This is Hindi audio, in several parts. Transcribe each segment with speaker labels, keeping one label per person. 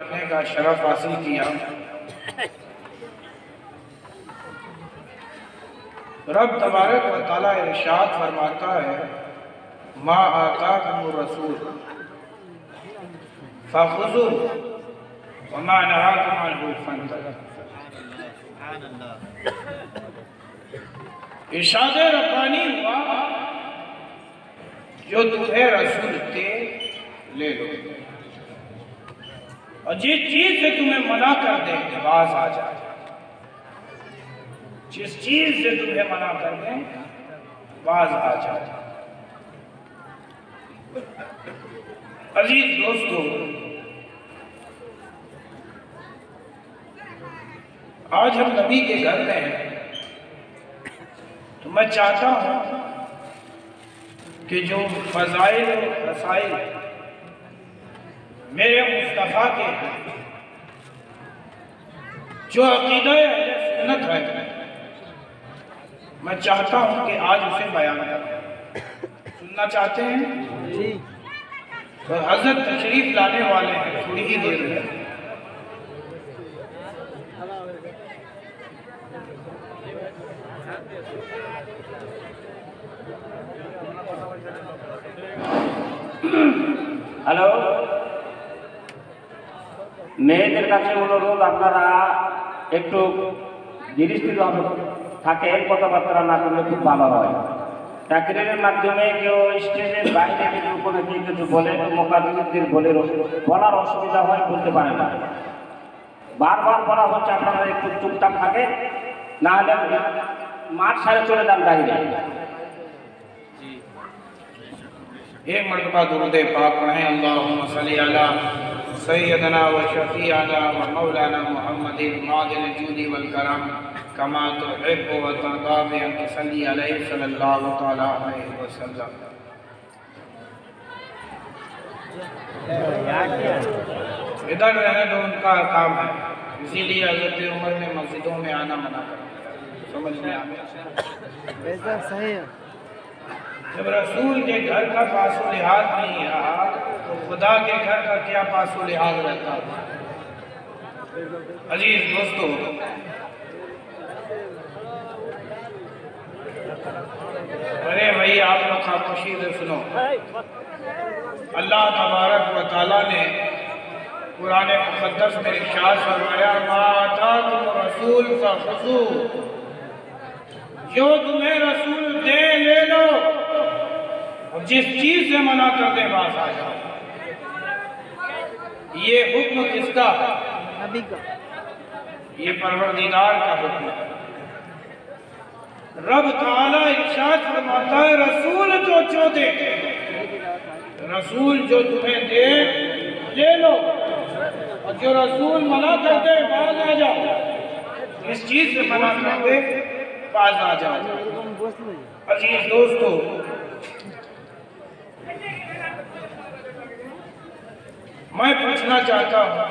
Speaker 1: करने का शरफ हासिल किया। रब तबारक व तआला इरशाद फरमाता है, मा आताकुमुर रसूल फखुज़ूहु व मा नहाकुम अन्हु फंतहू। इरशाद रब्बानी हुआ, जो तुम्हें रसूल थे ले लो, और जिस चीज से तुम्हें मना कर दे बाज आ जाए। जिस चीज से तुम्हें मना कर दे बाज आ जाए। अजीज दोस्तों, आज हम नबी के घर में हैं, तो मैं चाहता हूं कि जो फज़ाइल और रसाइल मेरे मुस्तफ़ा के हैं, जो अक़ीदा अहले सुन्नत है, मैं चाहता हूं कि आज उसे बयान करें। सुनना चाहते हैं जी? तो हज़रत तशरीफ लाने वाले हैं थोड़ी ही देर में।
Speaker 2: হ্যালো, মেয়েদের কাছে অনুরোধ, আপনারা একটু দৃষ্টিতে থাকেন, কথাবার্তা না করলে খুব ভালো হয়। তাকরীরের মাধ্যমে কেউ স্টেজের বাইরে কিছু কোনো কিছু বলে মোকাবিলদের বলার অসুবিধা হয়, বলতে পারে না। বারবার বলা হচ্ছে আপনারা একটু চুপচাপ থাকেন, না হলে মাঠ ছাড়ে চলে যান বাইরে।
Speaker 1: एक मरतबा दुरूद पाक पढ़ें। अल्लाहुम्मा सल्ली अला सय्यदना व शफीअना व मौलाना मुहम्मदिन मादिल जूदी वल करम कमा तुहिब्बु व तर्दा बि अन तुसल्ली अलैहि सल्लल्लाहु तआला अलैहि वसल्लम। इधर रहने दो, उनका काम है, इसीलिए हज़रत उमर ने मस्जिदों में आना मना कर। समझ में आ गया? सही है। जब रसूल के घर का पासो लिहाज नहीं रहा, तो खुदा के घर का क्या पासो लिहाज रहता था? अजीज दोस्तों, अरे भाई आप लोग खामोशी से सुनो। अल्लाह तबारक व तआला ने कुरान मुक़द्दस में इरशाद फरमाया, मा आताकुम रसूल फखुज़ूहु, जो तुम्हें रसूल दे ले लो, और जिस चीज से मना कर दे बात आ जाओ। ये हुक्म किसका? नबी का। ये परवरदिगार का हुक्म है। रब ताला इरशाद फरमाता है, रसूल जो दे, रसूल जो तुम्हें दे ले लो, और जो रसूल मना कर दे बाज आ जाओ। इस चीज से मना कर दे बाज आ जाओ। अजीज दोस्तों, मैं पूछना चाहता हूं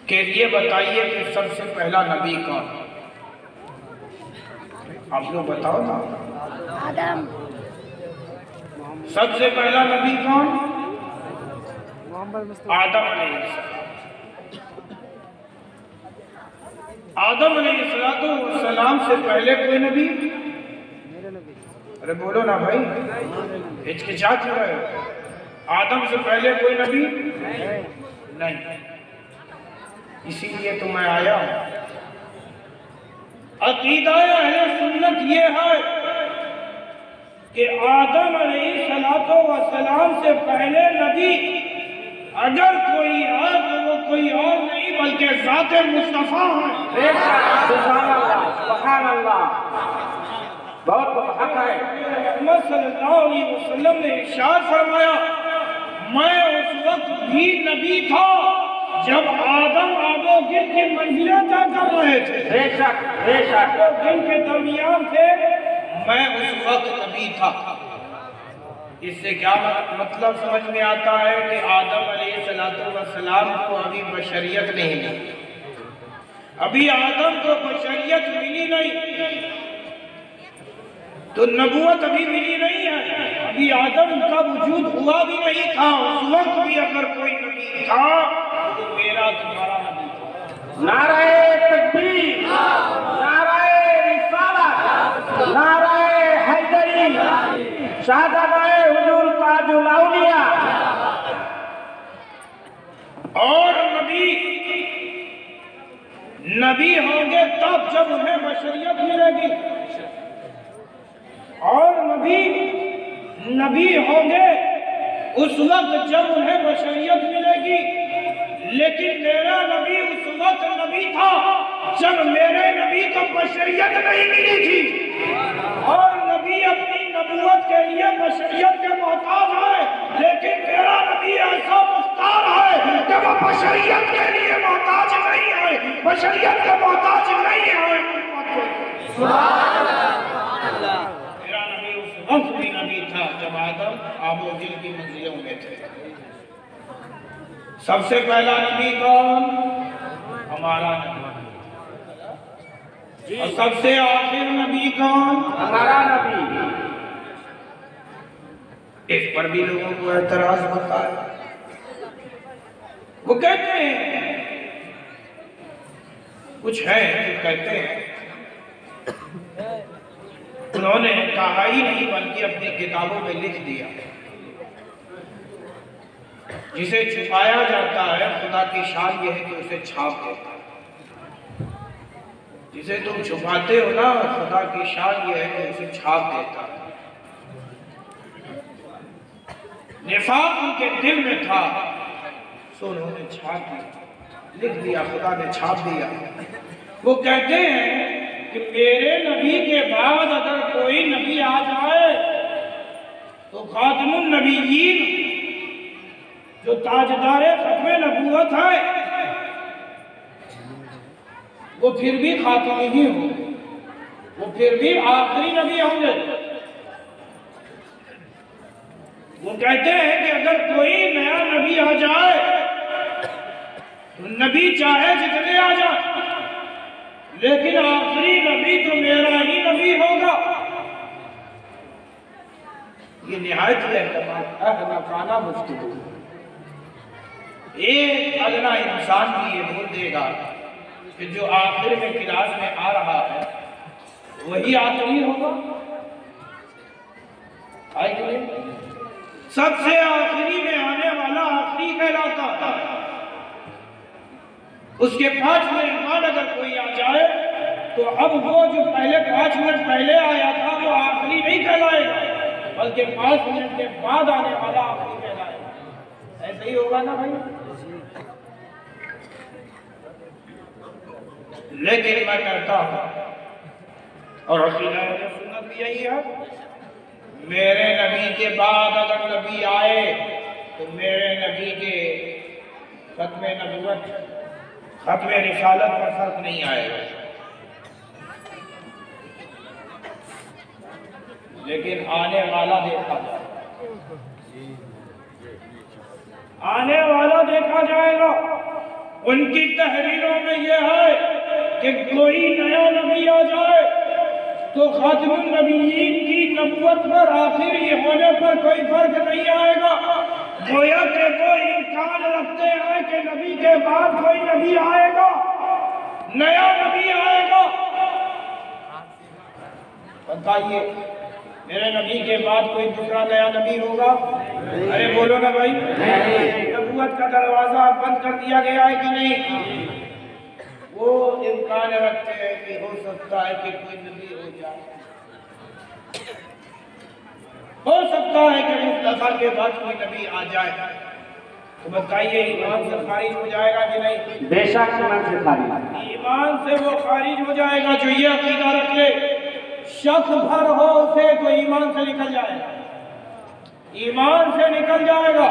Speaker 1: कि ये बताइए कि सबसे पहला नबी कौन? आप लोग बताओ ना। आदम। सबसे पहला नबी कौन? आदम अलैहिस्सलाम। आदम अलैहिस्सलाम से पहले कोई नबी? अरे बोलो ना भाई, हिचकिचाहट क्यों रहे हो? आदम से पहले कोई नबी नहीं। इसीलिए तो मैं आया हूं। अकीदा अहले सुन्नत ये है कि आदम अलैहिस्सलाम से पहले नबी अगर कोई है तो वो कोई और नहीं बल्कि ज़ाते मुस्तफ़ा है।
Speaker 2: सुभान अल्लाह, सुभान अल्लाह, बहुत हक है।
Speaker 1: मोहम्मद सल्लल्लाहु अलैहि वसल्लम ने इरशाद फरमाया, मैं उस वक्त भी नबी था जब आदम आबोगिर की मंजिलें तय कर रहे थे।
Speaker 2: बेशक बेशक,
Speaker 1: जिनके दरमियान थे, मैं उस वक्त नबी था। इससे क्या मतलब समझ में आता है कि आदम अलैहिस्सलाम को अभी बशरियत नहीं मिली, अभी आदम को बशरियत मिली नहीं। तो नबूवत अभी मिली नहीं है, अभी आदम का वजूद हुआ भी नहीं था। उस वक्त भी अगर कोई नबी था तो मेरा तुम्हारा नबी था।
Speaker 2: नाराए तकबीर, नाराए रिसालत, नाराए हैदरी, शाहज़ादा हुजूर ताजुल औलिया।
Speaker 1: और नबी होंगे तब जब उन्हें बशरियत मिलेगी, और नबी होंगे उस वक्त जब उन्हें बशरियत मिलेगी। लेकिन मेरा नबी उस वक्त नबी था जब मेरे नबी को बशरियत नहीं मिली थी, और नबी अपनी नबूवत के लिए बशरियत के मोहताज है। लेकिन मेरा नबी ऐसा मुख्तार है कि वो बशरियत के लिए मोहताज नहीं है, बशरियत के मोहताज नहीं है। मेरा नबी उस वक्त भी नबी था जब आदम आबोजिल की मंजिलों में थे। सबसे पहला नबी कौन? हमारा नबी। और सबसे आखिर नबी कौन?
Speaker 2: हमारा नबी।
Speaker 1: इस पर भी लोगों को एतराज होता है। वो कहते हैं, कुछ है जो कहते हैं उन्होंने कहा ही नहीं बल्कि अपनी किताबों में लिख दिया, जिसे छुपाया जाता है खुदा की शान यह है कि उसे छाप देता है। जिसे तुम छुपाते हो ना, खुदा की शान यह है कि उसे छाप देता है। निफाक उनके दिल में था, सो उन्होंने छाप दिया, लिख दिया, खुदा ने छाप दिया। वो कहते हैं कि मेरे नबी के बाद अगर कोई नबी आ जाए तो खातमुन नबीयीन जो ताजदारे खत्मे नबूवत है वो फिर भी खातमी ही होंगे, वो फिर भी आखिरी नबी होंगे। वो कहते हैं कि अगर कोई नया नबी आ जाए तो नबी चाहे जितने आ जाए, लेकिन आखिरी नबी तो मेरा ही नबी होगा। ये निहायत अहमकाना गुफ्तगू। एक अगला इंसान भी ये बोल देगा कि जो आखिर में क्लास में आ रहा है वही आखिरी होगा। सबसे आखिरी में आने वाला आखिरी कहलाता है। उसके 5 मिनट बाद अगर कोई आ जाए तो अब वो जो पहले 5 मिनट पहले आया था वो आखिरी नहीं कहलाएगा, बल्कि 5 मिनट के बाद आने वाला आखिरी कहलाएगा। ऐसा ही होगा ना भाई? लेकिन मैं कहता हूं, और अकीदा सुन्नत भी यही है, मेरे नबी के बाद अगर नबी आए तो मेरे नबी के खत्मे नबूवत, खत्मे रिसालत पर फर्क नहीं आएगा। लेकिन आने वाला देखा जाएगा, आने वाला देखा जाएगा। उनकी तहरीरों में यह है कि कोई नया नबी आ जाए तो खातिमुन नबीयीन की नबूवत पर आखिरी होने पर कोई फर्क नहीं आएगा। गोया कि वो इम्कान रखते हैं कि नबी के बाद कोई नबी आएगा, नया नबी आएगा। बताइए, मेरे नबी के बाद कोई दूसरा नया नबी होगा? अरे बोलो ना भाई। नबूवत का दरवाजा बंद कर दिया गया है कि नहीं? वो इम्कान रखते हैं कि हो सकता है कि कोई नबी हो जाए, हो सकता है कि मुस्तफा के बाद कोई नबी आ जाए। तो बताइए, ईमान से खारिज हो जाएगा कि नहीं?
Speaker 2: बेशक ईमान से खारिज,
Speaker 1: ईमान से वो खारिज हो जाएगा जो ये अकीदा रखे शक भर हो उसे तो ईमान से निकल जाएगा, ईमान से निकल जाएगा।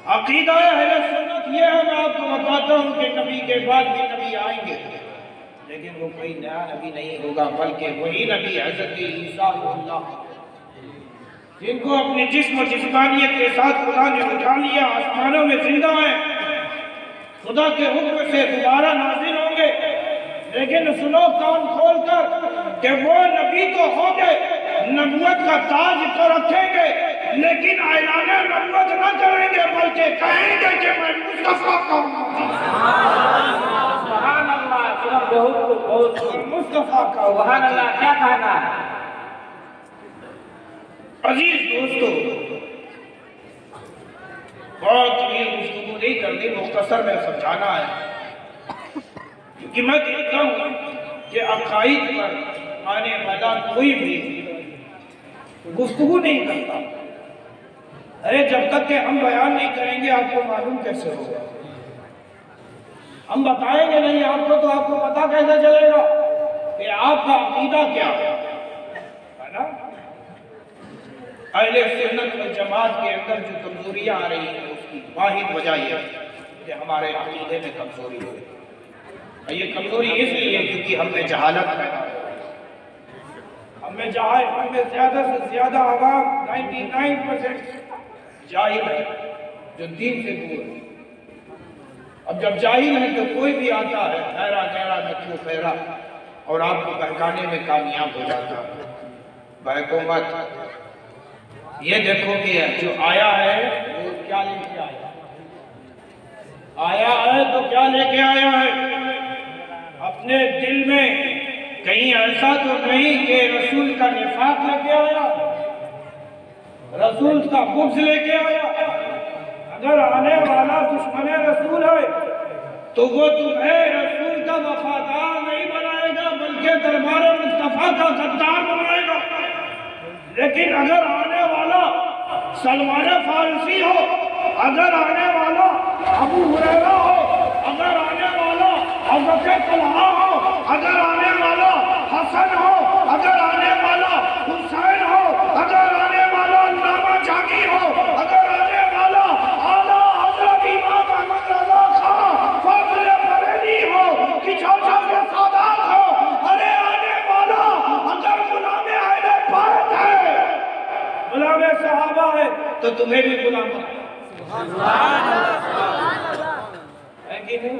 Speaker 1: अकीदा अहले सुन्नत ये है, मैं आपको बताता हूँ कि नबी के बाद भी नबी आएंगे, लेकिन वो कोई नया नबी नहीं होगा, बल्कि वही नबी हज़रत ईसा अल्लाह, जिनको अपने जिस्म और जिस्मानियत के साथ खुदा ने उठा लिया, आसमानों में जिंदा है, खुदा के हुक्म से दोबारा नाज़िल होंगे, लेकिन सुनो कान खोलकर कि वो नबी तो होंगे, नबूवत का ताज तो रखेंगे, लेकिन ऐलान नबूवत न करेंगे, बल्कि कहेंगे कि मैं मुस्तफा का
Speaker 2: सुभान अल्लाह। बहुत
Speaker 1: मुस्तफा का
Speaker 2: सुभान अल्लाह। क्या कहना है?
Speaker 1: अजीज दोस्तों, बहुत तवील गुफ्तगू नहीं करनी, मुख्तसर में समझाना है, क्योंकि मैं देखता हूँ कि अकाईद पर आने वाला कोई भी गुफ्तगू नहीं करता। अरे जब तक कि हम बयान नहीं करेंगे आपको मालूम कैसे होगा? हम बताएंगे नहीं आपको तो आपको पता कैसे चलेगा कि आपका अकीदा क्या है ना? अहले सुन्नत वल जमात के अंदर जो कमजोरियां आ रही हैं उसकी वाहिद वजह यह है कि हमारे अकीदे में कमजोरी है। ये कमजोरी इसलिए क्योंकि हमें जहालत पैदा हो, हमें ज्यादा से ज्यादा आवाम 99% जाहिल है जो दीन से दूर है। अब जब जाहिल है तो कोई भी आता है खैरा गहरा नक्शो खैरा और आपको बहकाने में कामयाब हो जाता है। बहको मत, ये देखो कि जो आया है वो क्या लेके आया है तो क्या लेके आया है? अपने दिल में कहीं ऐसा तो नहीं कि रसूल का निफाक लेके आया, रसूल का बुग़्ज़ लेके आया। अगर आने वाला दुश्मन रसूल है तो वो तुम्हें रसूल का वफादार नहीं बनाएगा, बल्कि दरबार मुस्तफा का गद्दार बनाएगा। लेकिन अगर आने वाला सलमान फारसी हो, अगर आने वाला अबू हुरैरा हो, अगर आने वाला हज़रत तलहा हो, अगर आने वाला हसन हो, अगर आने वाला हुसैन हो, अगर आने वाला अल्लामा जाकी हो, अगर आने वाला आला हज़रत इमाम अहमद रज़ा खां फ़ाज़िल बरेली हो कि चौथा के सादात हो, अरे आने वाला अगर गुलाम अहले बैत है, गुलाम सहाबा है तो तुम्हें भी गुलाम है कि नहीं?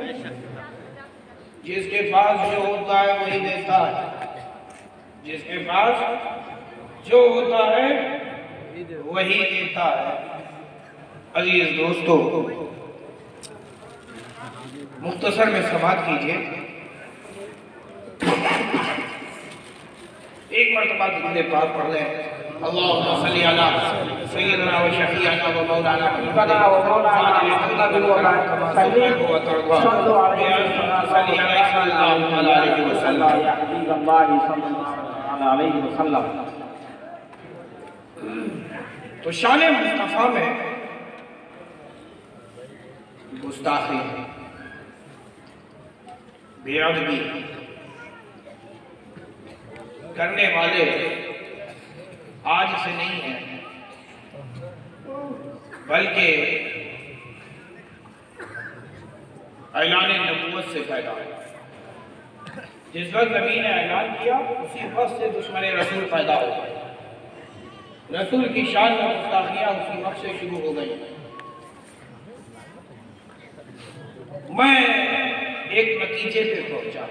Speaker 1: जिसके पास जो होता है वही देता है, जिसके पास जो होता है वही देता है। अजीज दोस्तों, मुख्तसर में समाअत कीजिए। एक मरतबा दुरूद पाक पढ़ लें। अल्लाहुम्मा सल्ली अला सय्यिदना व शफीअना व मौलाना मुहम्मद व मौलाना मुहम्मद व सल्लल्लाहु अलैहि वसल्लम। तो शान मुस्तफा में गुस्ताखी, बेअदबी करने वाले आज से नहीं है, बल्कि ऐलान नबूवत से पैदा है। जिस वक्त नबी ने ऐलान किया उसी वक्त से दुश्मन रसूल पैदा हो गए। रसूल की शान में गुस्ताखियां उसी वक्त से शुरू हो गई। मैं एक नतीजे पे पहुंचा।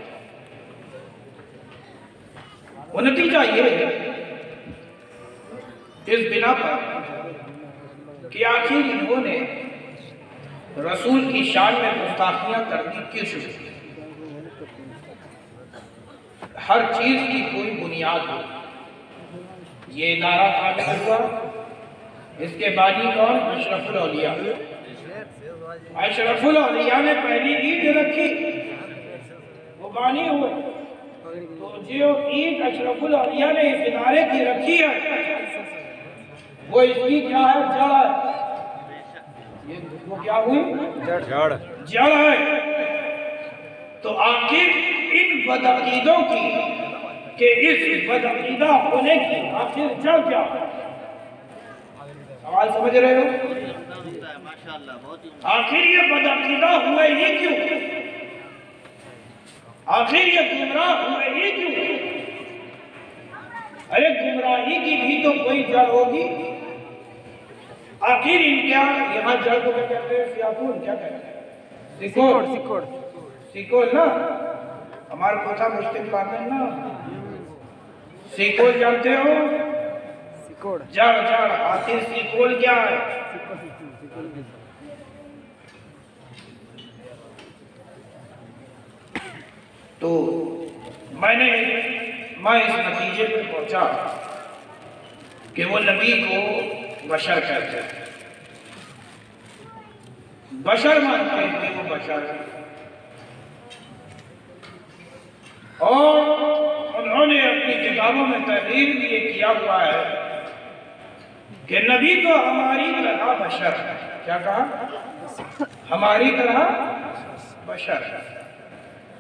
Speaker 1: वो नतीजा ये है इस बिना पर कि आखिर इन्होंने रसूल की शान में गुस्ताखियां करनी क्यों शुरू की? हर चीज की कोई बुनियाद हो। ये इदारा काबिल हुआ, इसके बानी कौन? अशरफुल औलिया। अशरफुल औलिया ने पहली ईद रखी, वो बानी हुए। तो जो ईद अशरफुल औलिया ने इस इदारे की रखी है वो इसकी क्या है? जड़ है। ये वो क्या हुई? जड़ है। तो आखिर इन बदअकीदों की कि इस बदअकीदा होने की आखिर जड़ क्या है? सवाल समझ रहे हो? आखिर ये बदअकीदा हुए ही क्यों? आखिर ये गुमराह हुए ही क्यों? अरे गुमराही की भी तो कोई जड़ होगी। आखिर इनका यहाँ जड़ को क्या कहते हैं? सियाकुल क्या कहते हैं? सिकोड़ ना। हमारे पोता मुश्किल पाते ना। सीकोल जानते हो? जड़ जड़ आखिर सीकोल क्या है? तो मैं इस नतीजे पर पहुंचा कि वो नबी को बशर कहते हैं, बशर मानते हैं कि वो बशर है। और उन्होंने अपनी किताबों में तहरीर भी ये किया हुआ है कि नबी तो हमारी तरह बशर है। क्या कहा? हमारी तरह बशर है।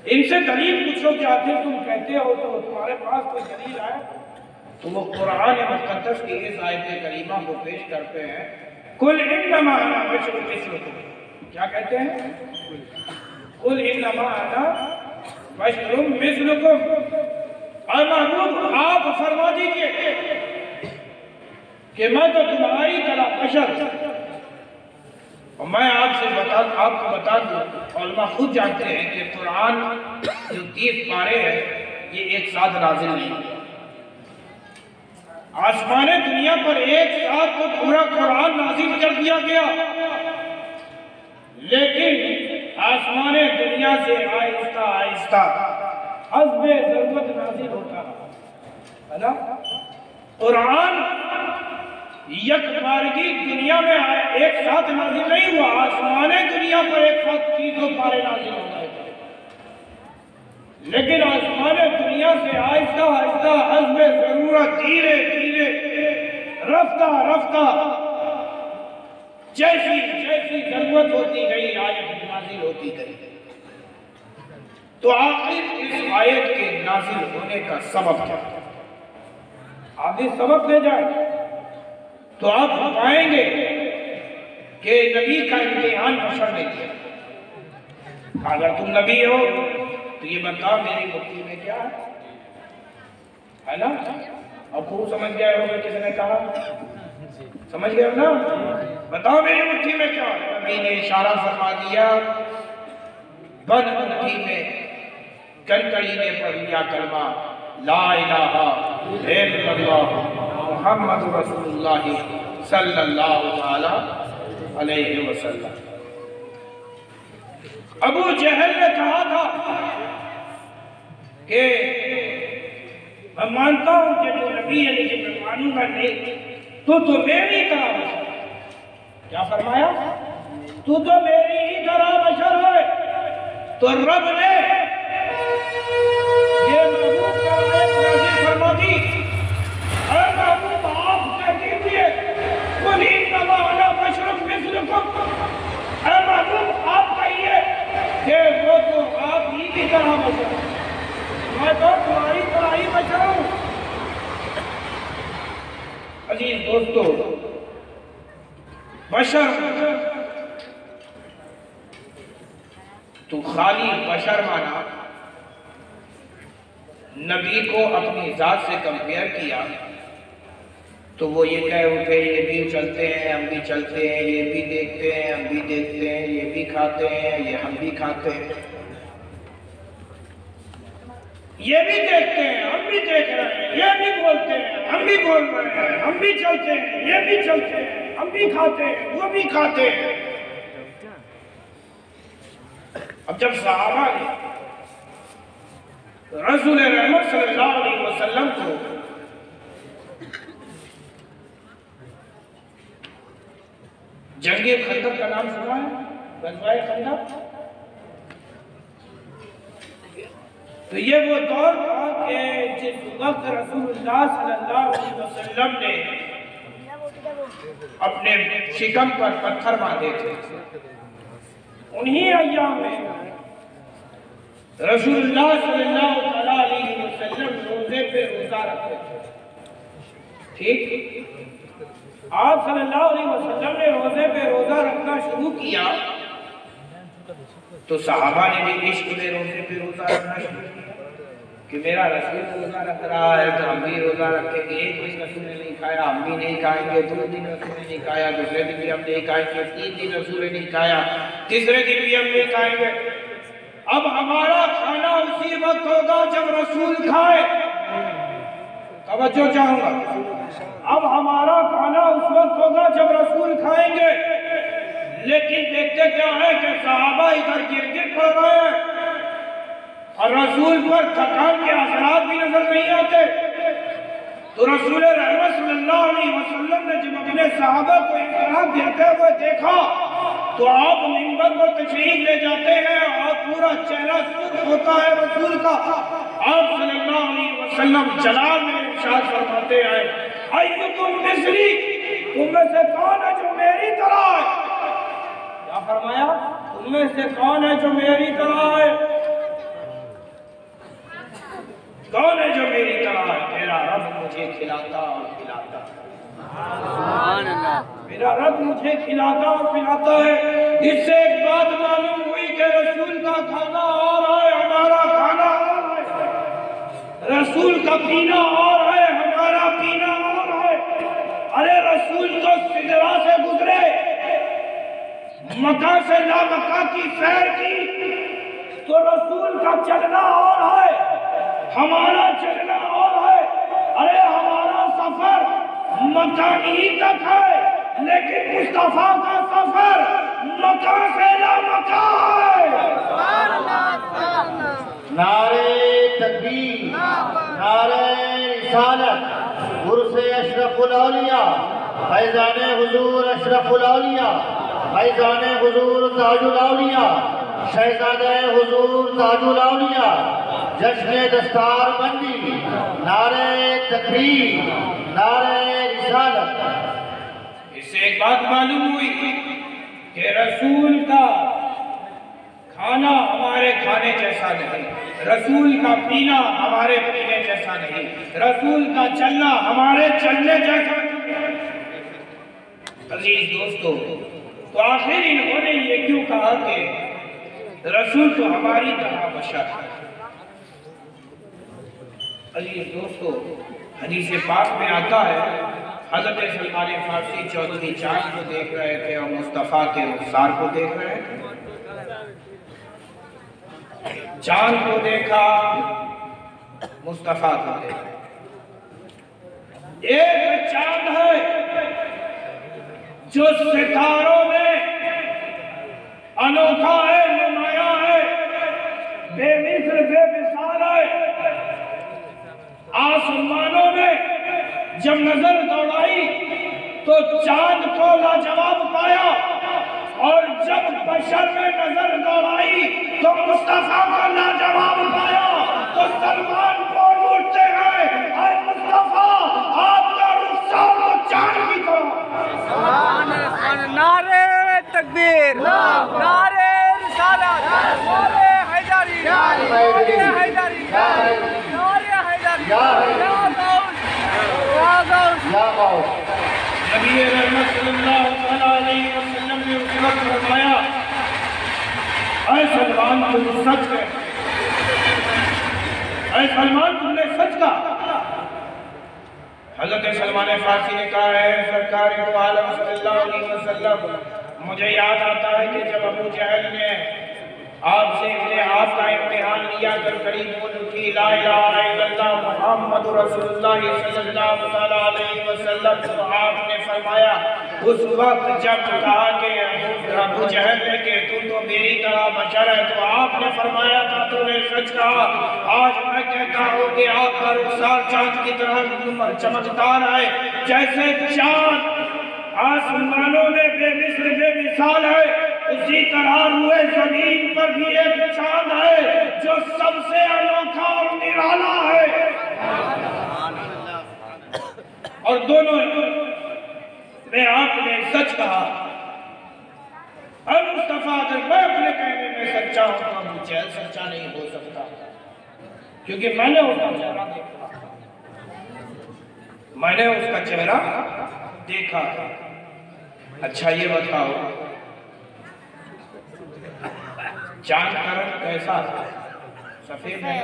Speaker 1: इनसे दलील पूछो कि आखिर तुम कहते हो तो तुम्हारे पास कोई दलील है? तो वो कुरान मुक़द्दस की इस आयत करीमा को पेश करते हैं, कुल इन्नमा अना बशरुम मिस्लुकुम। क्या कहते हैं? कुल इन्नमा अना बशरुम मिस्लुकुम। और महबूब आप फरमा दीजिए कि मैं तो तुम्हारी तरह बशर। और मैं आपको बता दूं, उलमा खुद जानते हैं कि कुरान जो 30 पारे हैं ये एक साथ नाजिल नहीं है। आसमाने दुनिया पर एक साथ तो पूरा कुरान नाजिल कर दिया गया, लेकिन आसमाने दुनिया से आहिस्ता आहिस्ता हस्बे जरूरत नाजिल होता है ना। कुरान यकबारगी दुनिया में एक साथ नाजिल नहीं हुआ, आसमाने दुनिया पर एक साथ 300 पारे नाजिल हो गए, लेकिन आसमाने दुनिया से आहिस्ता आहिस्ता हस्बे जरूरत धीरे धीरे रफ्ता रफ्ता जैसी जैसी जरूरत होती गई आयत नाजिल होती गई। तो आखिर इस आयत के नाजिल होने का सबब क्या? आगे सबब ले जाए तो आप पाएंगे कि नबी का इम्तिहान बशर ने दिया। अगर तुम नबी हो तो ये बताओ मेरी मुट्ठी में क्या है ना। अब खूब समझ गए होंगे किसने कहा, समझ गए ना? बताओ मेरी मुट्ठी में क्या है। नबी ने इशारा फरमा दिया, बंद मुट्ठी में कनकड़ी ने पढ़ लिया कलमा ला इलाहा इल्लल्लाह मुहम्मद रसूलुल्लाह सल्लल्लाहु अलैहि वसल्लम। अबू जहल ने कहा था कि मैं मानता हूं कि तू नबी है, लेकिन मैं मानूंगा नहीं, तू तो मेरी तरह बशर। क्या फरमाया? तू तो मेरी ही तरह बशर है। तो रब ने ये महबूब का आयत नाज़िल फरमा दी। ऐ महबूब आप कह दीजिए कुल इन्नमा अना बशरुम मिस्लुकुम। ऐ महबूब आप कहिए कि वो तो आप ही की तरह बशर है, मैं तो तुम्हारी तरह ही बशर हूं। अजीज दोस्तों, बशर तो खाली बशर माना, नबी को अपनी जात से कंपेयर किया तो वो ये कह उठे ये भी चलते हैं हम भी चलते हैं, ये भी देखते हैं हम भी देखते हैं, ये भी खाते हैं ये हम भी खाते हैं, ये भी देखते हैं हम भी देख रहे हैं, ये भी बोलते हैं हम भी बोल रहे हैं, हम भी चलते हैं ये भी चलते हैं, हम भी खाते हैं वो भी खाते हैं। अब जब सहाबा ने रसूल रहमत सल्लल्लाहु अलैहि वसल्लम को जंगे खंदक का नाम सुना है, गज़वाए खंदक, तो ये वो दौर था कि जिस वक्त रसूलुल्लाह सल्लल्लाहु अलैहि वसल्लम ने अपने शिकम पर पत्थर बांधे थे। उन्हीं अय्याम में रसूलुल्लाह सल्लल्लाहु अलैहि वसल्लम रोजे पे रोजा रखते थे। ठीक, आप सल्लल्लाहु अलैहि वसल्लम ने रोजे पे रोजा रखना शुरू किया तो सहाबा ने भी इश्क में रोजे पे रोजा रखना शुरू किया कि मेरा रसूल रोजा रख रहा है तो हम भी रोजा रखेंगे। एक दिन रसूल ने नहीं खाया हम भी नहीं खाएंगे, 2 दिन रसूल ने नहीं खाया दूसरे दिन भी हम नहीं खाएंगे, 3 दिन रसूल ने नहीं खाया तीसरे दिन भी हम नहीं खाएंगे। अब हमारा खाना उसी वक्त होगा जब रसूल खाए। तवज्जो चाहूंगा, अब हमारा खाना उस वक्त होगा जब रसूल खाएंगे। लेकिन देखते क्या है कि सहाबा इधर गिर गिर पड़ रहे हैं और रसूल पर थकान के असरात भी नजर नहीं आते। तो रसूल रहमत सल्लल्लाहु अलैहि वसल्लम ने जब अपने सहाबा को इख्तिलाफ देते हुए देखा तो आप मिंबर पर तशरीफ ले जाते हैं और पूरा चेहरा सुर्ख होता है रसूल का। आप सल्लल्लाहु अलैहि वसल्लम जलाल में इरशाद फरमाते हैं, अय्युकुम मिस्री, तुम में से कौन है जो मेरी तरह है? क्या फरमाया? तुम में से कौन है जो मेरी तरह है? कौन है जो मेरी तरह है? मेरा रब मुझे खिलाता और पिलाता, मेरा रब मुझे खिलाता और पिलाता है। इससे एक बात मालूम हुई कि रसूल का खाना और है, हमारा खाना और है। रसूल का पीना और है, हमारा पीना और है। अरे रसूल तो सिदरा से गुजरे, मक्का से ला मक्का की सैर की, तो रसूल का चलना और है, हमारा चलना और है। अरे हमारा सफर मक्का ही तक है, लेकिन मुस्तफा का सफर मक्का से ला मक्का है।
Speaker 3: नारे तकबीर, नारे रिसालत, उर्से अशरफुल औलिया, फैज़ाने हुजूर अशरफुल औलिया, फैज़ाने हुजूर ताजुल औलिया, शहज़ादे हुजूर ताजुल औलिया, जश्न दस्तार बंदी, नारे तकबीर, नारे रिसालत।
Speaker 1: इससे एक बात मालूम हुई कि रसूल का खाना हमारे खाने जैसा नहीं, रसूल का पीना हमारे पीने जैसा नहीं, रसूल का चलना हमारे चलने जैसा नहीं। अजीज दोस्तों, तो आखिर इन्होंने ये क्यों कहा कि रसूल तो हमारी तरह बशर है? अजीज दोस्तों, हदीस पाक में आता है, हज़रत सलमान फारसी चौधरी चांद को देख रहे थे और मुस्तफ़ा के रुखसार को देख रहे थे। चांद को देखा, मुस्तफ़ा को देखा। एक चांद है जो सितारों में अनोखा है, नुमाया है, बेमिसल बेमिसाल है। आसमानों में जब नजर दौड़ाई तो चांद को लाजवाब पाया, और जब बशर में नजर दौड़ाई तो मुस्तफा को लाजवाब पाया। तो सलमान बोल उठते हैं, अरे मुस्तफा, आपका रुखसार तो चांद की तरह।
Speaker 4: नारे तकबीर, नारे रिसालत, नारे हैदरी, नारे हैदरी, नारे हैदरी,
Speaker 3: या गौस।
Speaker 1: नबी रहमत सल्लल्लाहु अलैहि वसल्लम ने उस वक्त फरमाया, ऐ सलमान तुम सच कह, ऐ सलमान तुमने सच कहा। हज़रत सलमान फारसी ने कहा है, सरकार दो आलम सल्लल्लाहु अलैहि वसल्लम, मुझे याद आता है कि जब अबू जहल ने आपसे आपका इम्तिहान लिया कर कड़ी बोल उठी, ला इलाहा इल्लल्लाह मुहम्मदुर रसूलुल्लाह सल्लल्लाहु अलैहि वसल्लम, तो आपने फरमाया उस वक्त जब कहा कि अबू जहल ने कि तुम तो मेरी तरह बशर है, तो आपने फरमाया था तूने सच कहा। आज मैं कहता हूँ कि आपका रुखसार चांद की तरह चमकदार है, जैसे चांद आसमानों में बेमिसल बेमिसाल है, उसी तरह रूए जमीन पर भी एक चांद है जो सबसे अनोखा और निराला है। और दोनों में आपने सच कहा। अब मुस्तफा, अगर मैं अपने कहने में सच्चा हूं तो अबू जहल सच्चा नहीं हो सकता, क्योंकि मैंने उसका चेहरा देखा, मैंने उसका चेहरा देखा। अच्छा ये बताओ, चांद का रंग कैसा है? सफेद है।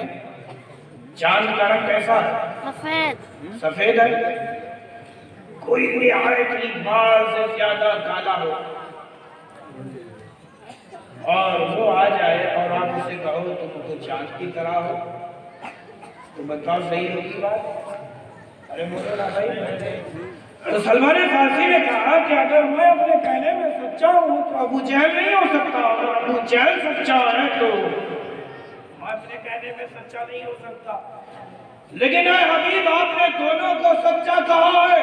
Speaker 1: चांद का रंग कैसा है?
Speaker 5: सफेद।
Speaker 1: सफेद है। कोई निहायत बाल से ज्यादा काला हो, और वो आ जाए और आप उसे कहो तुम तो चांद की तरह हो, तो बताओ सही होगी बात? अरे बोलो ना भाई। तो सलमान फारसी ने कहा कि अगर मैं अपने कहने में सच्चा हूँ तो अबू जहल नहीं हो सकता, और अबू जहल सच्चा है तो मैं अपने कहने में सच्चा नहीं हो सकता। लेकिन हबीब आपने दोनों को सच्चा कहा है,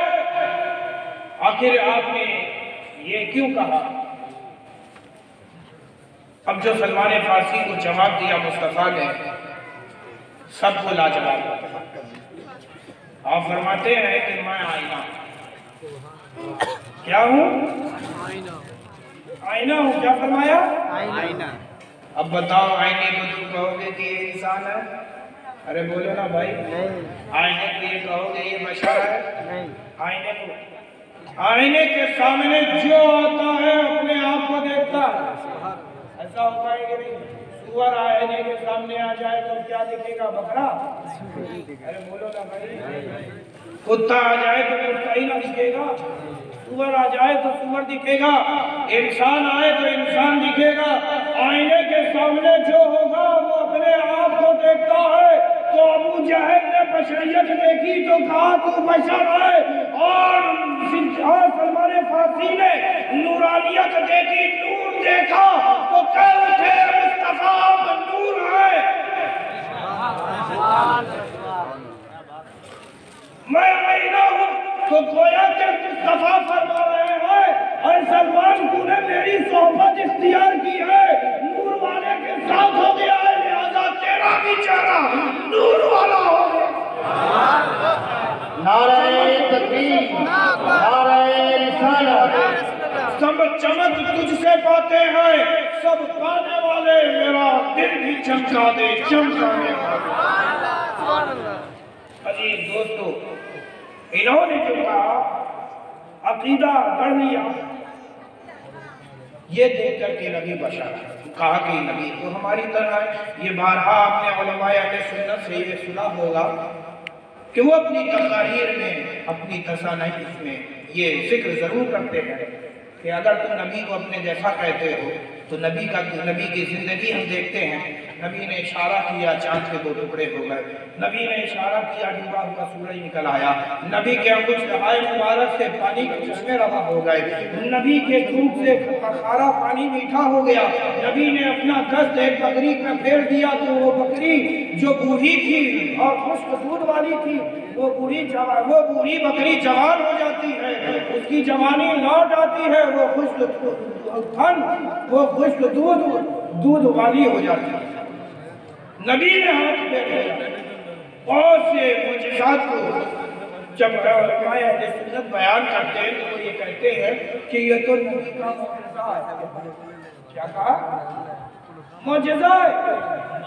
Speaker 1: आखिर आपने ये क्यों कहा? अब जो सलमान फारसी को जवाब दिया मुस्तफा ने, सबको लाजवाब। आप फरमाते हैं कि मैं आईना क्या हूँ? आईना हूँ। क्या फरमाया? आईना। अब बताओ आईने को तुम कहोगे कि ये इंसान है? अरे बोलो ना भाई। आईने को ये कहोगे ये बशर है? नहीं। आईने के सामने जो आता है अपने आप को देखता है, ऐसा होता है कि नहीं? सुअर आईने के सामने आ जाए तो क्या दिखेगा? बकरा। अरे बोलो ना भाई। कुत्ता आ जाए तो कुत्ता ही ना दिखेगा, सुअर आ जाए तो सुअर दिखेगा, इंसान आए तो इंसान दिखेगा। आईने के सामने जो होगा वो अपने आप को देखता है। तो अबू जहल ने बशरियत देखी तो कहा तू बशर है, और सलमान फारसी ने नूरानियत देखी, नूर देखा तो कह उठे मुस्तफा नूर है। मैं आईना हूँ तो गोया के मुस्तफा फरमा रहे हैं, और सलमान तूने मेरी सोहबत इख्तियार की है, नूर वाले के साथ हो गया है, लिहाजा तेरा भी चेहरा नूर वाला हो गया।
Speaker 3: नारे तकबीर, नारे रिसालत।
Speaker 1: सब चमक तुझसे पाते हैं, सब पाने वाले मेरा दिल भी चमका दे, चमकाने वाले। अजीज दोस्तों, इन्होंने जो कहा अकीदा गढ़ लिया, ये देख करके नबी बशर कहा कि नबी तो हमारी तरह है। ये बारहा आपने उलमाए अहले सुन्नत से ये सुना होगा कि वो अपनी तकारीर में, अपनी तसानीफ में ये जिक्र जरूर करते हैं कि अगर तुम नबी को अपने जैसा कहते हो तो नबी की जिंदगी हम देखते हैं। नबी ने इशारा किया, चांद के 2 टुकड़े हो गए। नबी ने इशारा किया, डूबा हुआ सूरज निकल आया। नबी के अंगूठे मुबारक से पानी के चश्मे रवा हो गए। नबी के दूध से खारा पानी मीठा हो गया। नबी ने अपना दस्त एक बकरी में फेर दिया तो वो बकरी जो बूढ़ी थी और खुश्क दूध वाली थी, वो बूढ़ी बकरी जवान हो जाती है, उसकी जवानी लौट आती है, वो खुश्क दूध वाली हो जाती है। नबी ने हाथ पे बहुत से मुजज़ात को जब अहले सुन्नत बयान करते हैं तो वो ये कहते हैं कि ये तो नबी का मुजज़ा है। क्या कहा? मुजज़ा है।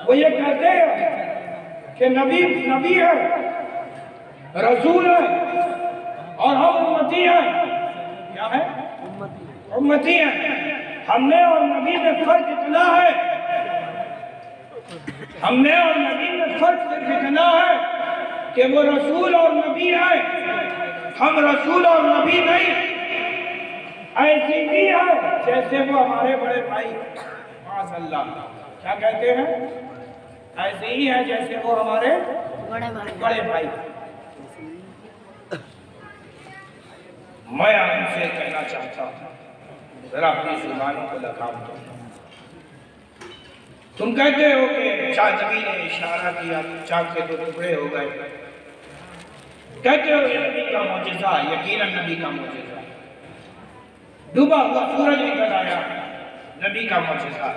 Speaker 1: वो ये कहते हैं कि नबी है, रसूल है, और हम उम्मती हैं। क्या है? उम्मती हैं। हमने और नबी में फर्क इतना है, हमने और नबी में फर्क सिर्फ इतना है कि वो रसूल और नबी है, हम रसूल और नबी नहीं। ऐसी ही है जैसे वो हमारे बड़े भाई माशअल्लाह क्या कहते हैं, ऐसे ही है जैसे वो हमारे बड़े भाई। मैं आपसे कहना चाहता हूँ, जरा अपनी जुबानों को लगाम दो। तुम कहते हो कि नबी ने इशारा किया, चांद के 2 टुकड़े हो गए। कहते हो ये नबी का मौजज़ा, यकीनन नबी का मौजज़ा। डूबा हुआ सूरज निकल आया, नबी का मौजज़ा।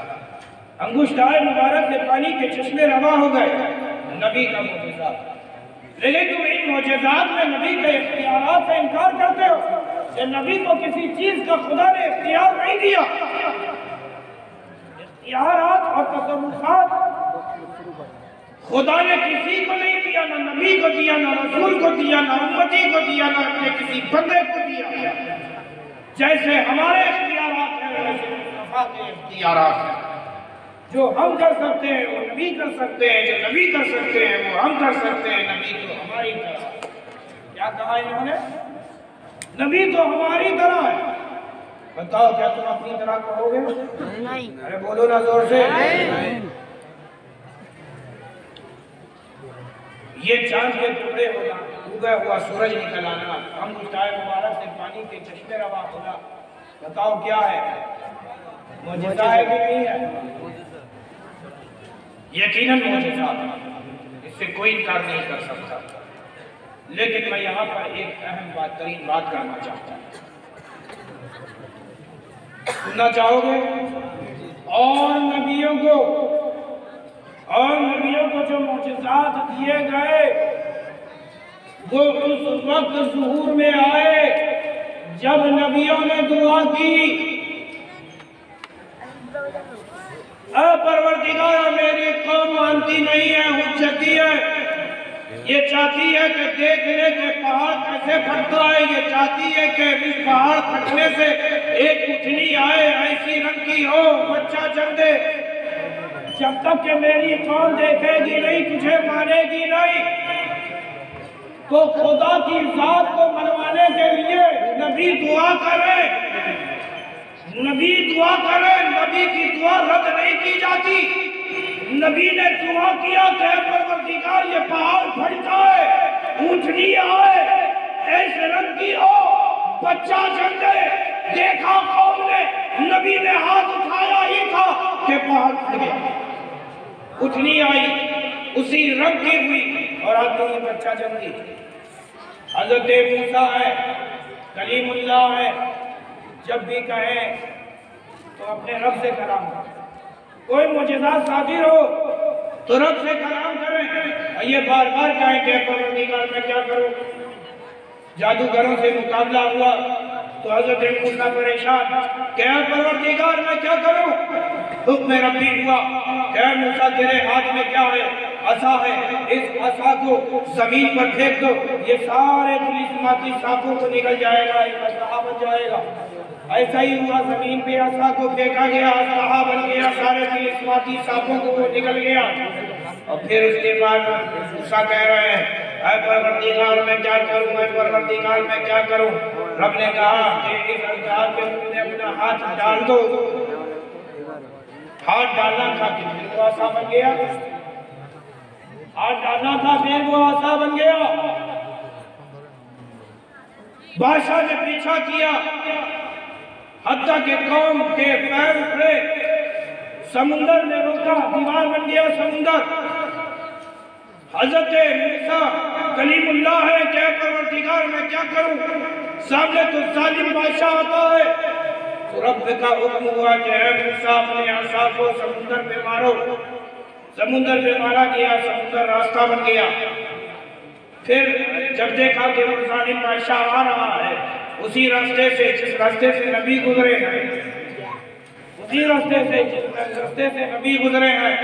Speaker 1: अंगूठाए मुबारक से पानी के चश्मे रवा हो गए, नबी का मौजज़ा। लेकिन तुम इन मौजज़ात में नबी के इख्तियारात से इनकार करते हो कि नबी को किसी चीज का खुदा ने इख्तियार नहीं दिया। इख्तियारात और तसर्रुफात खुदा ने किसी को नहीं दिया, ना नबी को दिया, ना रसूल को दिया, ना उम्मती को दिया, ना अपने किसी बंदे को दिया। जैसे हमारे इख्तियारात हैं वैसे मुस्तफा के इख्तियारात हैं। जो हम कर सकते हैं वो नबी कर सकते हैं, जो नबी कर सकते हैं वो हम कर सकते हैं। नबी तो हमारी तरह। क्या कहा इन्होंने? नबी तो हमारी तरह है, बताओ क्या तुम अपनी तरह कहोगे? नहीं। अरे बोलो ना जोर से। ये चांद के टुकड़े होना, उगा हुआ सूरज निकल आना, हम मुस्ताए मुबारक से पानी के चश्मे रवा होना, बताओ क्या है? मुझे है कि नहीं है? यकीनन मुझेजा, इससे कोई इनकार नहीं कर सकता। लेकिन मैं यहाँ पर एक अहम तरीन बात करना चाहता हूँ, सुनना चाहोगे? और नबियों को जो मुअजिज़ात दिए गए वो उस वक्त ज़ुहूर में आए जब नबियों ने दुआ की, परवरदिगार मेरी कौम मानती नहीं है, हुज्जती है, ये चाहती है कि देख ले कि पहाड़ कैसे फटता है, ये चाहती है कि इस पहाड़ फटने से एक उठनी आए ऐसी रंग की हो, बच्चा जन्म दे। जब तक कि मेरी कौम देखेगी नहीं, तुझे मानेगी नहीं, तो खुदा की जात को मनवाने के लिए नबी दुआ करे, नबी दुआ करे। नबी की दुआ रद्द नहीं की जाती। नबी ने दुआ किया कि परवरदिगार ये पहाड़ फटता है, ऊँटनी आए ऐसे रंग की हो, बच्चा जन्म दे। देखा कौम ने, नबी ने हाथ उठाया ही था कि पहाड़ फट गया, उठनी आई उसी रंग की हुई और आते ही बच्चा जन्म दी। हज़रत मूसा है, कलीमुल्लाह है, जब भी कहें तो अपने रब से कलाम करें, कोई मुअजिज़ा सादिर हो तो रब से कलाम करें। ये बार बार कहें कि परवरदिगार मैं क्या करूं? जादूगरों से मुकाबला हुआ तो हज़रत मूसा परेशान, क्या परवरदिगार मैं क्या करूं? हुक्म रब्बी हुआ, क्या मूसा तेरे हाथ में क्या है? असा है, इस असा को जमीन पर फेंक दो, ये सारे पुलिसमाती सांपों को निकल जाएगा, एक असहा बन जाएगा। ऐसा ही हुआ, जमीन पे असा को फेंका गया, असहा बन गया, सारे पुलिसमाती सांपों को वो निकल गया। और फिर उसके बाद मूसा कह रहे हैं ऐ परवरदिगार मैं क्या करूं, ऐ परवरदिगार मैं क्या करूं? रब ने कहा कि इस अंजार के मुंह में अपना हाथ डाल दो। हाथ डालना था कि फिर वो आसा बन गया, हाथ डालना था फिर वो आसा बन गया। बादशाह ने पीछा किया, हत्ता के कौम के पैर उखड़े, समुंदर ने रोका, दीवार बन गया समुंदर। हज़रत मूसा कलीमुल्लाह है, क्या परवरदिगार मैं क्या करूं? सामने तो जालिम बादशाह आता है। तो रब का हुक्म हुआ कि मूसा अपने आसा को समुंदर पे मारो। समुंदर पे मारा गया, समुंदर रास्ता बन गया। फिर जब देखा कि वो जालिम बादशाह आ रहा है, उसी रास्ते से जिस रास्ते से नबी गुजरे हैं, उसी रास्ते से जिस रास्ते से नबी गुजरे हैं,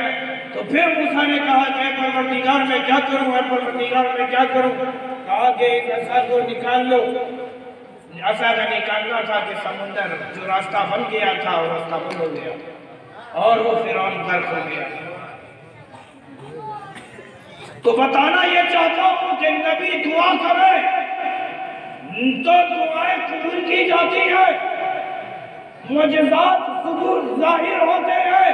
Speaker 1: तो फिर मूसा ने कहा कि परवरदिगार मैं क्या करूं, है परवरदिगार मैं क्या करूं? कहा कि इस असा को निकाल लो। असा का निकालना था कि समुंदर जो रास्ता बन गया था वो रास्ता बंद हो गया और वो फिरौन गर्क हो गया। तो बताना ये चाहता हूं कि नबी दुआ करे तो दुआएं कबूल की जाती है, मुअजिज़ात सुदूर जाहिर होते हैं,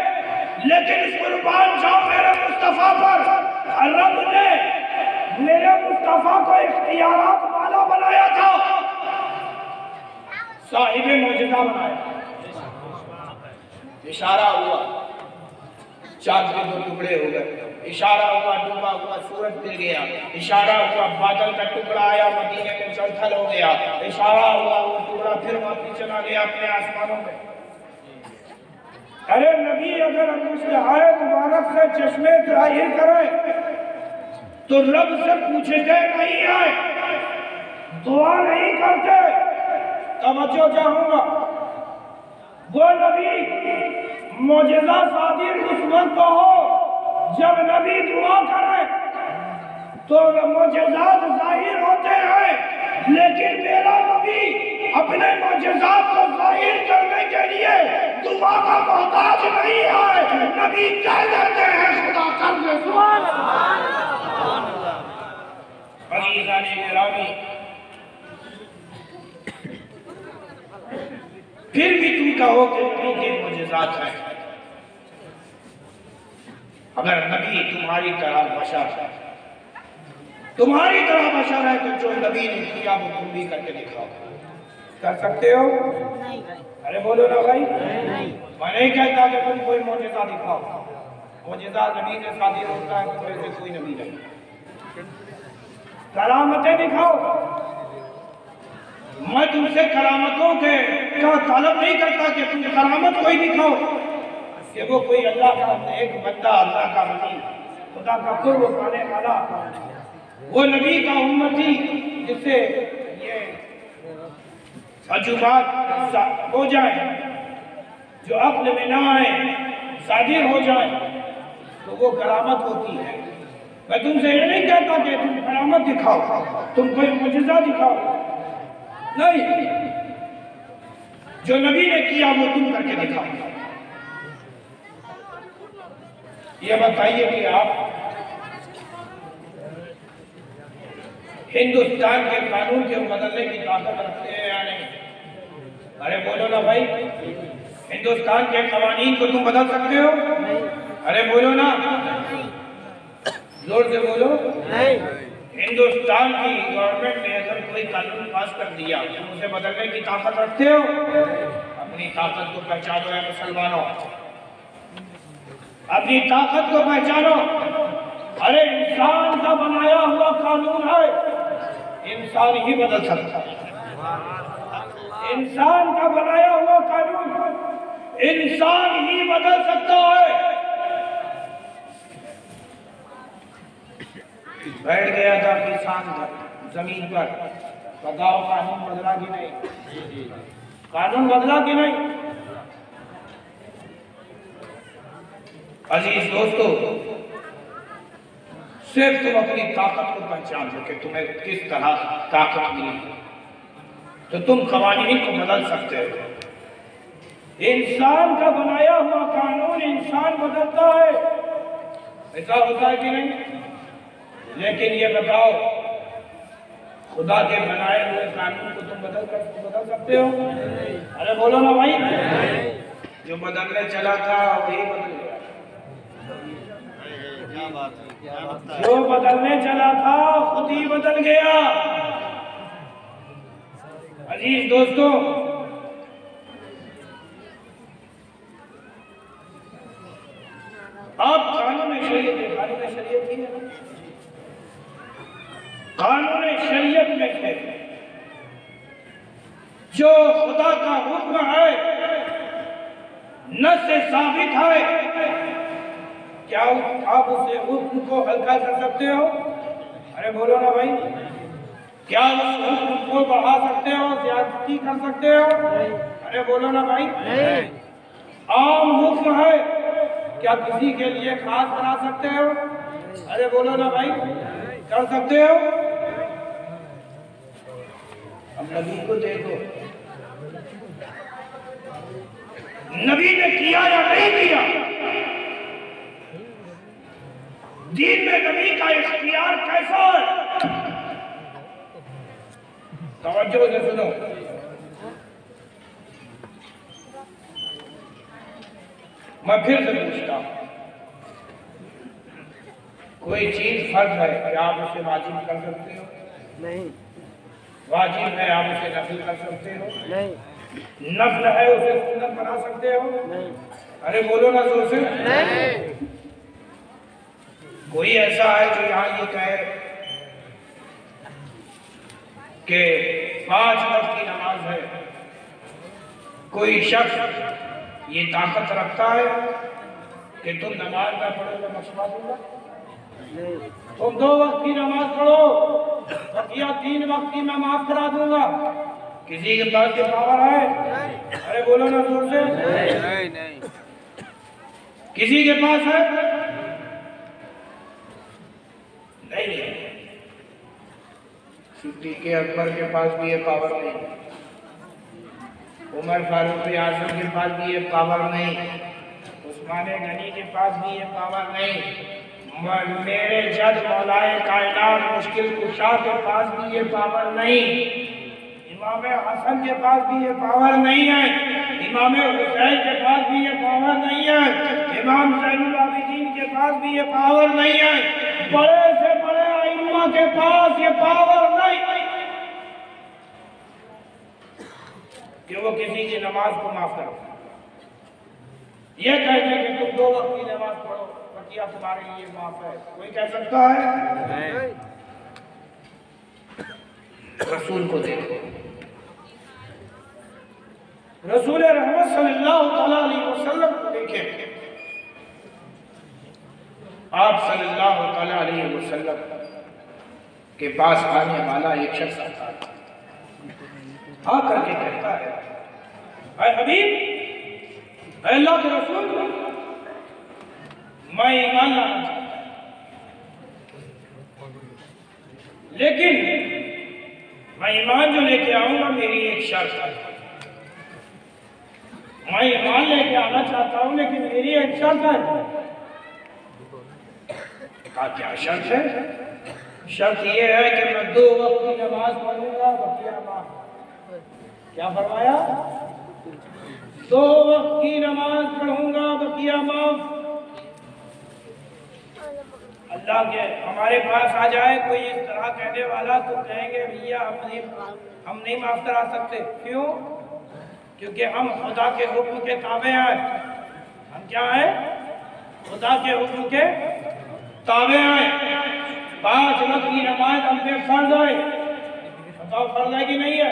Speaker 1: लेकिन कुर्बान जाओ मेरे मुस्तफा पर। रब ने मेरे मुस्तफा को इख्तियारात वाला बनाया था, साहिब मुअजिज़ा बनाया। इशारा हुआ, चांद के दो टुकड़े हो गए, इशारा हुआ डूबा हुआ सूरज गिर गया, इशारा हुआ बादल का टुकड़ा आया मदीने में जलथल हो गया, इशारा हुआ वो टुकड़ा फिर वापस चला गया अपने आसमानों में। अरे नबी अगर मुस्ताए मुबारक से चश्मे जाहिर करे तो रब से पूछते नहीं है, दुआ नहीं करते। तवज्जो चाहूंगा, वो नबी मुअजिज़ा सादिर उस वक्त हो जब नबी दुआ करे तो मुअजिज़ात जाहिर होते हैं, लेकिन मेरा नबी अपने मुअजिज़ात को जाहिर करने के लिए दुआ का मोहताज नहीं है। नबी कह देते हैं खुदा कर दे। सुभान अल्लाह। फिर कहो कि नबी के मुजज़ात हैं। अगर नबी तुम्हारी तरह बशर है तो जो नबी ने किया वो तुम भी करके दिखाओ। कर सकते हो? नहीं। अरे बोलो ना भाई। मैं नहीं कहता कि तुम कोई मुजज़ा दिखाओ, मुजज़ा नबी के साथ ही होता है, तो ऐसे कोई नबी नहीं। करामतें दिखाओ। मैं तुमसे करामतों के का तलब नहीं करता कि तुम करामत कोई दिखाओ, कि वो कोई अल्लाह का एक बंदा, अल्लाह का वली, खुदा का कुर्ब पाने वाला, वो नबी का उम्मती जिससे ये अजूबात हो जाए, जो अक्ल में ना आए, सादिर हो जाए, तो वो करामत होती है। मैं तुमसे ये नहीं कहता कि तुम करामत दिखाओ, तुम कोई मुजज़ा दिखाओ, नहीं। जो नबी ने किया वो तुम करके दिखाओ। ये बताइए कि आप हिंदुस्तान के कानून के बदलने की ताकत रखते हैं या नहीं? अरे बोलो ना भाई। हिंदुस्तान के कवानीन को तुम बदल सकते हो? अरे बोलो ना, जोर से बोलो। हिंदुस्तान की गवर्नमेंट ने अगर कोई कानून पास कर दिया तो उसे बदलने की ताकत रखते हो? अपनी ताकत को पहचानो है मुसलमानों, अपनी ताकत को पहचानो। अरे इंसान का बनाया हुआ कानून है, इंसान ही बदल सकता है। इंसान का बनाया हुआ कानून इंसान ही बदल सकता है। बैठ गया था किसान जमीन पर, बताओ कानून बदला कि नहीं? कानून बदला कि नहीं? अजीज दोस्तों, सिर्फ तुम अपनी ताकत को पहचान लो कि तुम्हें किस तरह ताकत मिली, तो तुम कवानीन को बदल सकते हो। इंसान का बनाया हुआ कानून इंसान बदलता है, ऐसा होता है कि नहीं? लेकिन ये बताओ, खुदा के बनाए हुए कानून को तुम बदल सकते हो? अरे बोलो ना भाई। जो बदलने चला था वही बदल गया। जो बदलने चला था खुद ही बदल गया। अजीज दोस्तों, आप कानून शरीयत ही है ना? कानून शरीयत में है जो खुदा का हुक्म है, नस से साबित है। क्या आप उसे हुक्म को हल्का कर सकते हो? अरे बोलो ना भाई। क्या उस हुक्म को बढ़ा सकते हो, ज्यादती कर सकते हो? अरे बोलो ना भाई। आम हुक्म है, क्या किसी के लिए खास बना सकते हो? अरे बोलो ना भाई। कर सकते हो? अब नबी को देखो, नबी ने किया या नहीं किया? दीन में नबी का इख्तियार कैसा है? तवज्जो से सुनो। मैं फिर से पूछता हूं, कोई चीज फर्ज है, क्या आप उसे वाजिब कर सकते हो? नहीं। वाजिब है, आप उसे नफिल कर सकते हो? नहीं। नफल है, उसे सुन्नत बना सकते हो? नहीं। अरे बोलो ना जोर से। नहीं। कोई ऐसा है जो यहाँ ये कहे कि 5 वक्त की नमाज है? कोई शख्स ये ताकत रखता है कि तुम नमाज ना पढ़ो तो मशवरा दूंगा? तुम 2 वक्त की नमाज पढ़ो या 3 वक्त की मैं माफ करा दूंगा? किसी के पास ये पावर है? अरे बोलो ना जोर से। नहीं। किसी के पास है? नहीं। सिद्दीक़ अकबर के पास भी ये पावर नहीं, उमर फारूक आज़म के पास भी ये पावर नहीं, उस्मान गनी के पास भी ये पावर नहीं, मेरे जज मौलाए कायनात मुश्किल कुशा के पास भी ये पावर नहीं, इमाम हसन के पास भी ये पावर नहीं है। इमाम हुसैन के पास भी ये पावर नहीं है, इमाम ज़ैनुल आबिदीन के पास भी ये पावर नहीं है, बड़े से बड़े आइम्मा के पास ये पावर नहीं कि वो किसी की नमाज को माफ करो। ये कहते हैं कि तुम 2 वक्त की नमाज पढ़ो, बकिया तुम्हारे लिए माफ है, कोई कह सकता है? रसूल को देखो, रसूल रहमत सल्लल्लाहु अलैहि वसल्लम को देखें। आप सल्लल्लाहु अलैहि वसल्लम के पास आने वाला एक शख्स आता है, आकर के कहता है, ऐ हबीब, ऐ अल्लाह के रसूल, मैं ईमान लाना चाहता हूं, लेकिन मैं ईमान जो लेके आऊंगा मेरी एक शर्त है। मैं ईमान लेके आना चाहता हूं लेकिन मेरी एक शर्त है। कहा क्या शर्त है? शर्त ये है कि मैं 2 वक्त की नमाज पढ़ूंगा, बकिया माफ। क्या फरमाया? 2 वक्त की नमाज पढ़ूंगा, बकिया माफ। अल्लाह के हमारे पास आ जाए कोई इस तरह कहने वाला तो कहेंगे भैया हम नहीं माफ करा सकते। क्यों? क्योंकि हम खुदा के हुक्म के ताबे हैं। हम क्या हैं? खुदा के हुक्म के ताबे हैं। 5 वक्त की नमाज हम पे फर्ज है, बताओ फर्ज है कि नहीं है?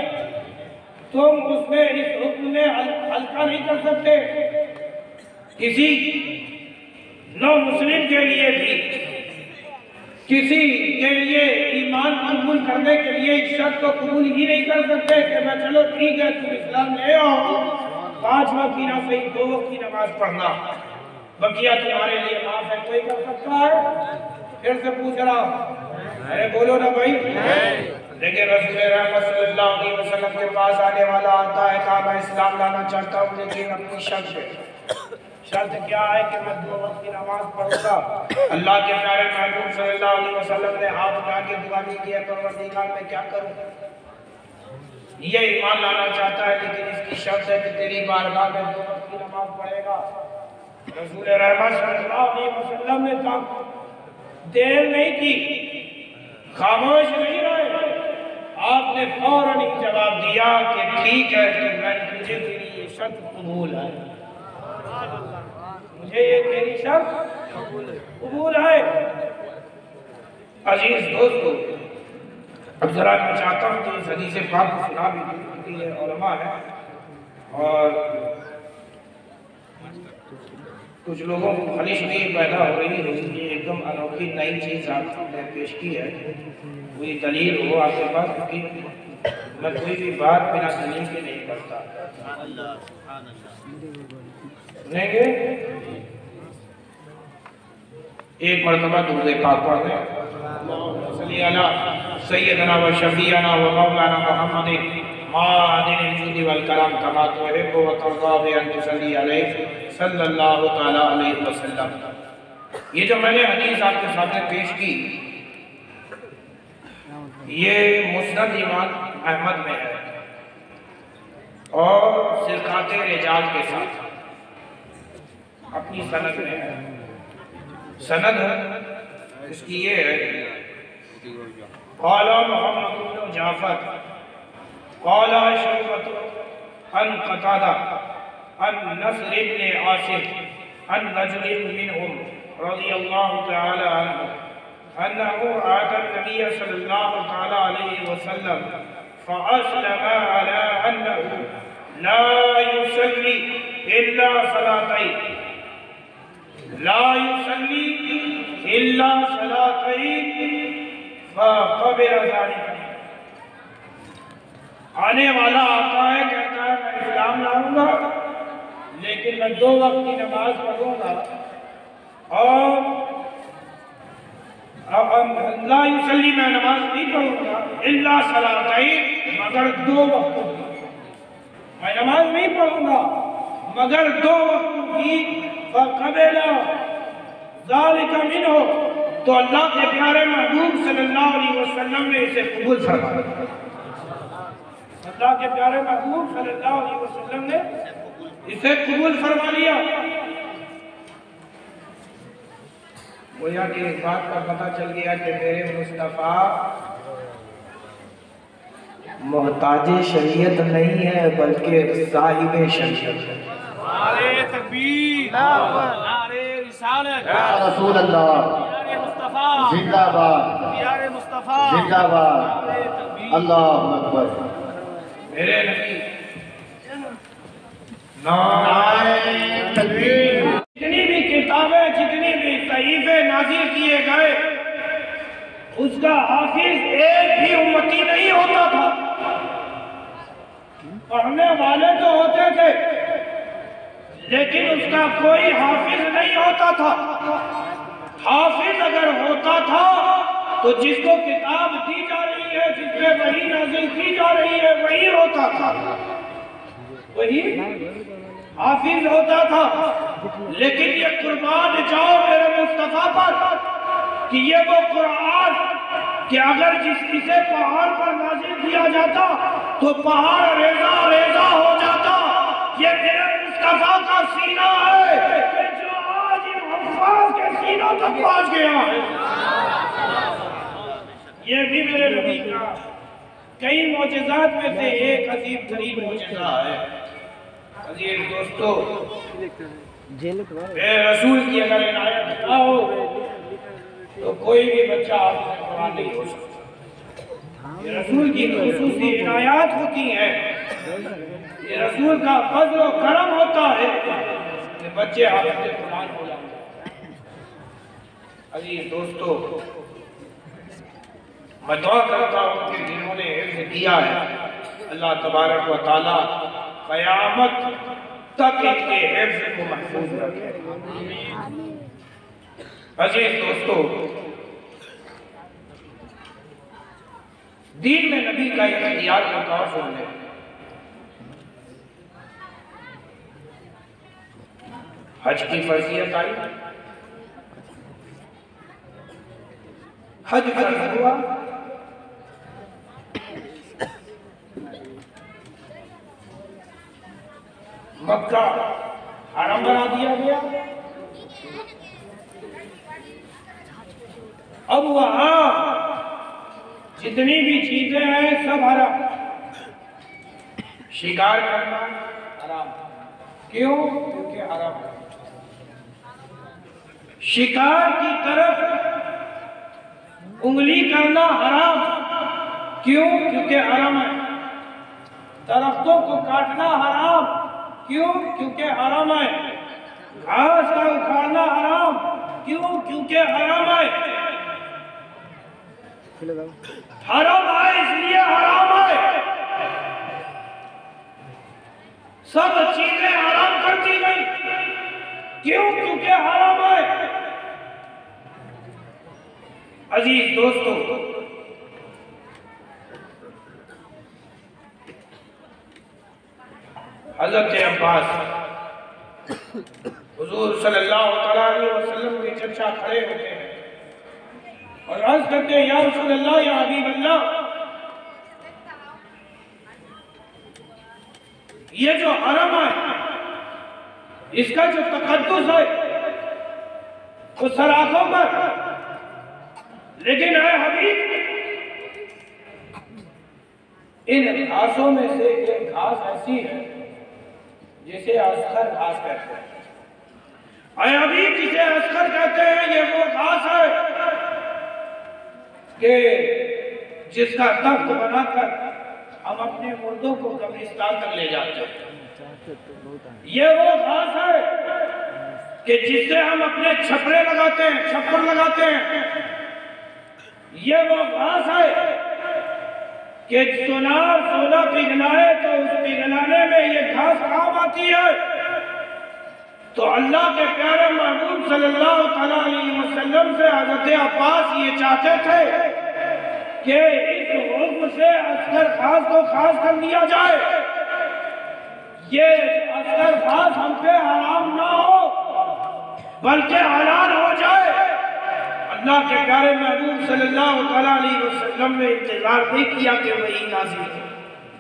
Speaker 1: तुम उसमें इस हुक्म में हल्का नहीं कर सकते। किसी नौ मुस्लिम के लिए भी किसी के लिए ईमान कबूल करने के लिए इस शर्त को कबूल ही नहीं कर सकते कि मैं चलो ठीक है तुम इस्लाम में आओ, 5 वक्त की ना सही 2 वक्त की नमाज पढ़ना, बकिया तुम्हारे लिए माफ है। कोई कर सकता है? फिर से पूछ रहा हूं, अरे बोलो ना भाई। लेकिन रसूल रहमत सल्लल्लाहु अलैहि वसल्लम के पास आने वाला आता है, कहा मैं इस्लाम लाना चाहता हूँ लेकिन अपनी शर्त है। शर्त क्या है? कि मैं 2 वक्त की नमाज पढ़ूंगा। अल्लाह के प्यारे महबूब सल्लल्लाहु अलैहि वसल्लम ने हाथ उठा के दुआ की है, परवरदिगार मैं क्या करूं? ये ईमान लाना चाहता है लेकिन इसकी शर्त है कि तेरी बारगाह में 2 वक्त की नमाज पढ़ेगा। रसूल रहमत सल्लल्लाहु अलैहि वसल्लम ने देर नहीं की, खामोश नहीं रहे, आपने फौरन ही जवाब दिया कि ठीक है कि मैं मुझे तेरी ये शर्त कबूल है, मुझे ये तेरी शर्त कबूल है। अजीज दोस्तों, अब जरा मैं चाहता हूँ कि इस हदीस पाक को सुना भी क्योंकि ये उलमा है और कुछ लोगों को खलिश भी पैदा हो रही है। ये एकदम अनोखी नई चीज़ आपने पेश की है, कोई दलील हो आपके पास? क्योंकि मैं कोई भी बात बिना दलील के नहीं करता। सुनेंगे? एक मरतबा दूर पाक पढ़ रहे सैयदना व शफीअना व मौलाना मुहम्मद मादिन जुदी वल कलाम कमा तुहिब्बु व तर्दा व अन तुसल्ली अलैहि सल्लल्लाहु तआला अलैहि वसल्लम। ये जो मैंने हदीस आपके सामने पेश की, ये मुस्नद इमाम अहमद में है और सिलकाते रिजाल के साथ अपनी सनद में है। सनद इसकी ये है, क़ाला मुहम्मद इब्न जाफ़र क़ाला शुअबत अन क़तादा अन नस्र इब्न आसिम अन रजुलिन मिनहुम रज़ियल्लाहु तआला अन्हु अन्नहु आता नबी सल्लल्लाहु तआला अलैहि वसल्लम फ़अस्लमा अला अन्नहु ला युसल्ली इल्ला सलातैन ला युसल्ली इल्ला सलातैन फ़क़बिल ज़ालिक। आने वाला आता है, कहता है मैं इस्लाम लाऊंगा लेकिन मैं 2 वक्त की नमाज पढ़ूंगा और ला युसल्ली मैं नमाज नहीं पढ़ूंगा इल्ला सलातैन मगर 2 वक्त मैं नमाज नहीं पढ़ूंगा मगर 2 वक्त की। फ़क़बिल ज़ालिक मिन्हु, तो अल्लाह के प्यारे महबूब सल्लल्लाहु अलैहि वसल्लम ने इसे कबूल फरमाया। अल्लाह के प्यारे महबूब सल्लल्लाहु अलैहि वसल्लम ने इसे कबूल फरमा लिया। गोया कि इस बात का पता चल गया कि मेरे मुस्तफ़ा मोहताज शरीयत नहीं है बल्कि साहिब शरीयत है।
Speaker 4: नारे तकबीर, नारे रिसालत,
Speaker 3: या रसूल अल्लाह
Speaker 4: प्यारे मुस्तफा
Speaker 3: जिंदाबाद,
Speaker 4: प्यारे मुस्तफा
Speaker 3: जिंदाबाद,
Speaker 4: नारे तकबीर।
Speaker 3: अल्लाहु अकबर।
Speaker 1: मेरे नबी
Speaker 3: नारे तकबीर।
Speaker 1: जितनी भी किताबें, जितनी भी सहीफे नाजिल किए गए, उसका हाफिज एक भी उम्मती नहीं होता था। पढ़ने वाले तो होते थे, लेकिन उसका कोई हाफिज नहीं होता था। हाफिज अगर होता था तो जिसको किताब दी जा रही है, जिसपे वही नाजिल की जा रही है, वही होता था, वही हाफिज होता था। लेकिन ये कुर्बान जाओ मेरे मुस्तफा पर कि ये वो कुरान कि अगर जिसे पहाड़ पर नाजिल किया जाता तो पहाड़ रेजा रेजा हो जाता। ये मेरे मुस्तफा का सीना है कि जो आज इन हुफ्फाज के सीनों तक पहुंच गया है। ये भी मेरे नबी का कई मौजज़ात में से एक अजीब तरीन मौजज़ा है। अजीज दोस्तों, रसूल की अगर इनायत ना हो तो कोई भी बच्चा आपसे कुरान नहीं हो सकता। ये रसूल की खुसूसी इनायत होती है, ये रसूल का फज़्ल और करम होता है कि बच्चे आपसे कुरान हो जाते हैं। अजीज दोस्तों, मैं दुआ करता हूँ कि जिन्होंने हिफ्ज़ किया है, अल्लाह तबारक व तआला क़यामत तक इनके हिफ्ज़ को महफूज रखे। अजीज दोस्तों, दीन में नबी का इख्तियार का गौर सुन लें। हज की फर्जियत आई, हज फर्ज हुआ, मक्का हरम बना दिया गया। अब वहां जितनी भी चीजें हैं सब हराम। शिकार करना हराम, क्यों? क्योंकि हराम है। शिकार की तरफ उंगली करना हराम, क्यों? क्योंकि हराम है। दरख्तों को काटना हराम, क्यों? क्योंकि हराम है। घास का उखाड़ना हराम, क्यों? क्योंकि हराम है। हराम है इसलिए हराम है। सब चीजें हराम कर दी गई, क्यों? क्योंकि हराम है। अजीज दोस्तों, हज़रत अब्बास हुजूर सल्लल्लाहु अलैहि वसल्लम के चचा खड़े होते हैं और अर्ज करते हैं, या रसूल अल्लाह, या हबीब अल्लाह, ये जो हरम है इसका जो तकद्दुस है वो सराखों पर, लेकिन है हबीब, इन घासों में से एक घास ऐसी है जिसे अस्खर घास कहते हैं। अय हबीब, जिसे अस्खर कहते हैं ये वो घास है कि जिसका तख्त बनाकर हम अपने मुर्दों को कब्रिस्तान तक ले जाते हैं। ये वो घास है कि जिससे हम अपने छपरे लगाते हैं, छप्पर लगाते हैं। ये वो घास है कि सोनार सोना पिघलाए तो उस पिघलाने में ये घास काम आती है। तो अल्लाह के प्यारे महबूब सल्लल्लाहु अलैहि वसल्लम से हज़रत अब्बास ये चाहते थे कि इस हुक्म से अस्कर खास को खास कर दिया जाए, ये अस्कर खास हम पे हराम ना हो बल्कि हलाल हो जाए। अल्लाह के प्यारे महबूब सल्लल्लाहु अलैहि वसल्लम ने इंतजार नहीं किया कि वही नाज़िल,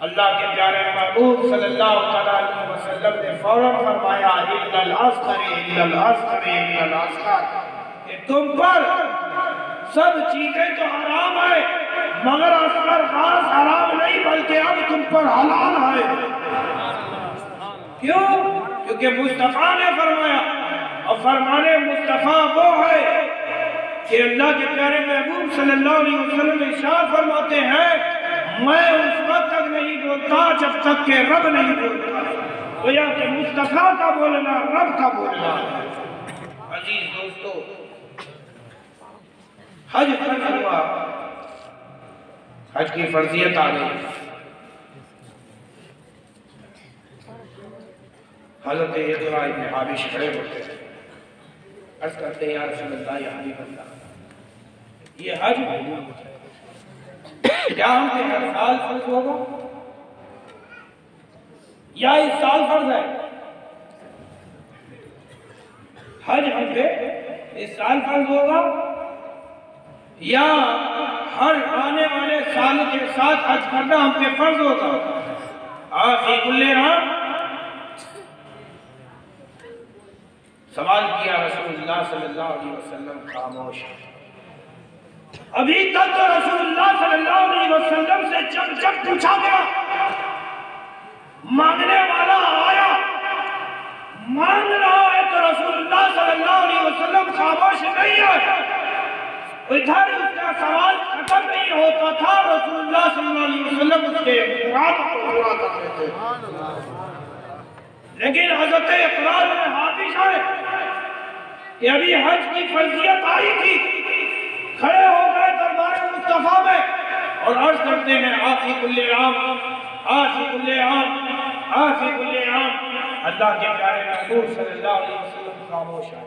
Speaker 1: अल्लाह के प्यारे महबूब सल्लल्लाहु अलैहि वसल्लम ने फौरन फरमाया इल्लल अस्कर कि तुम पर सब चीजें तो हराम है मगर असगर खास हराम नहीं बल्कि अब तुम पर हलाल है। क्यों? क्योंकि मुस्तफा ने फरमाया और फरमाने मुस्तफा वो है कि अल्लाह के प्यारे महबूब सल्लल्लाहु अलैहि वसल्लम इरशाद फरमाते हैं मैं उस वक्त तक नहीं बोलता जब तक के रब नहीं बोलता। गोया कि मुस्तफा का बोलना रब का बोलना है। अजीज दोस्तों, हज फर्ज हुआ, हज की फर्जियत आ गई। हज़रत यदुरा इब्न हाबिश खड़े होते हैं, अर्ज़ करते हैं या रसूल अल्लाह या हबीब अल्लाह, ये हज क्या हम पे हर साल फर्ज होगा या इस साल फर्ज है? हज हम पे इस साल फर्ज होगा या हर आने वाले साल के साथ हज करना हम पे फर्ज होगा? सवाल किया रसूलुल्लाह सल्लल्लाहु अलैहि वसल्लम खामोश। अभी तक तो रसूलुल्लाह सल्लल्लाहु अलैहि वसल्लम से जब जब पूछा गया मांगने वाला आया मांग रहा है तो रसूलुल्लाह सल्लल्लाहु अलैहि वसल्लम खामोश नहीं है। इधर उसका सवाल खत्म नहीं होता था, रसूलुल्लाह सल्लल्लाहु अलैहि वसल्लम उसके मुराद को पूरा करते थे। लेकिन हज़रत इकरार में हाफिज है कि अभी हज की फर्जियत आई थी, खड़े हो गए दरबार मुस्तफा में और अर्ज करते हैं आफी कुल्ले आम, आफी कुल्ले आम, आफी कुल्ले आम। अल्लाह के प्यारे महबूब सल्लल्लाहु अलैहि वसल्लम खामोश है।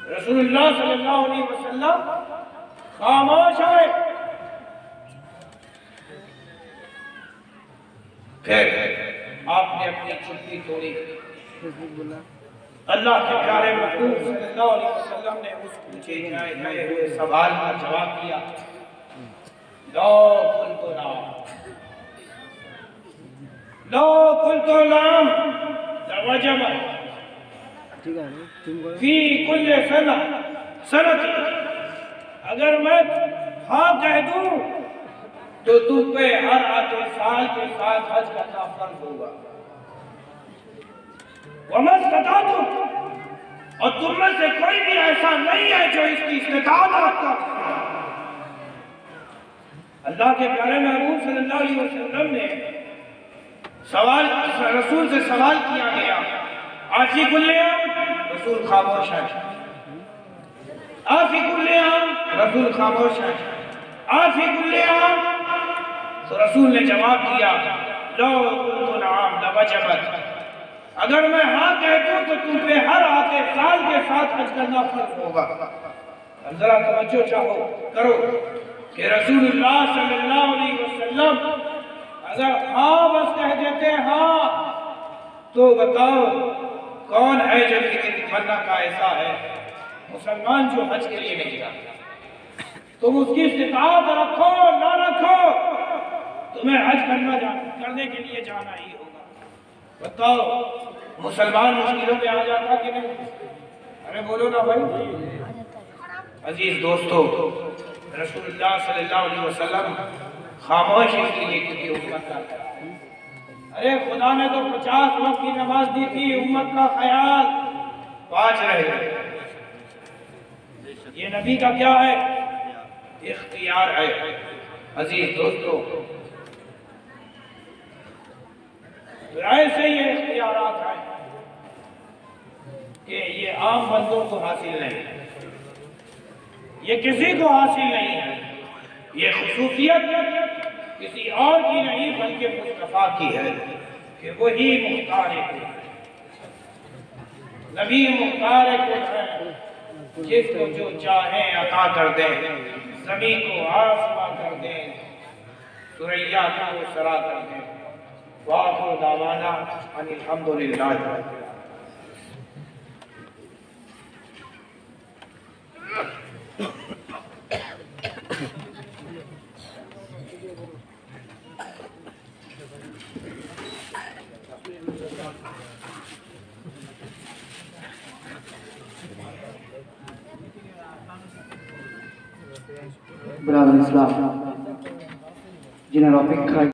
Speaker 1: रसूलुल्लाह सल्लल्लाहु अलैहि वसल्लम खामोश है। फिर आपने अपनी चुप्पी तोड़ी। अल्लाह के प्यारे महबूब सल्लल्लाहु अलैहि वसल्लम ने उस पूछे गए हुए सवाल का जवाब दिया, लो कुल्तु नाम, लो कुल्तु नाम लवजब फी कुल्ले सनत। अगर मैं हाँ कह दूं तो तुम पे हर आते साल के साथ हज करना फर्ज होगा। और तुम में से कोई भी ऐसा नहीं है जो इसकी इस्तेताअत रखता। अल्लाह के प्यारे महबूब सल्लल्लाहु अलैहि वसल्लम ने सवाल रसूल से सवाल किया गया आफी कुल्ले आम, रसूल खामोश है। आफी कुल्ले आम, रसूल खामोश है। आफी कुल्ले आम, तो रसूल ने जवाब दिया लो कुल्तु नाम लवजबत। अगर मैं हाँ कह दूं तो तुम पे हर आते साल के साथ हज करना फर्ज होगा। अब जरा तवज्जो चाहो करो कि रसूलुल्लाह सल्लल्लाहु अलैहि वसल्लम अगर हाँ बस कह देते हाँ तो बताओ कौन है जो मन्ना का ऐसा है मुसलमान जो हज के लिए नहीं जाता? तुम उसकी इस्तिताअत रखो ना रखो, तुम्हें हज करने के लिए जाना ही होगा। बताओ मुसलमान मुश्किलों में आ जाता कि नहीं? अरे बोलो ना भाई। अजीज दोस्तों, रसूलुल्लाह सल्लल्लाहु अलैहि वसल्लम खामोश इसलिए क्योंकि उम्मत का ख्याल। अरे खुदा ने तो 50 वक्त की नमाज दी थी, उम्मत का ख्याल 5 रह गए। ये नबी का क्या है? इख्तियार है। अजीज दोस्तों, ऐसे ये इख्तियारात हैं कि ये आम बंदों को हासिल नहीं है, ये किसी को हासिल नहीं है। ये खुसूसियत किसी और की नहीं बल्कि मुस्तफा की है कि वही मुख्तार कुल है, नबी मुख्तार कुल है। जिसको जो चाहे अता कर दे, ज़मीन को आसमां कर दे, सुरैया को सरा कर दे। वाखिर दावाना अनिल हम्दुलिल्लाह।
Speaker 5: ব্রাদার ইসলাম, যিনার অপেক্ষায়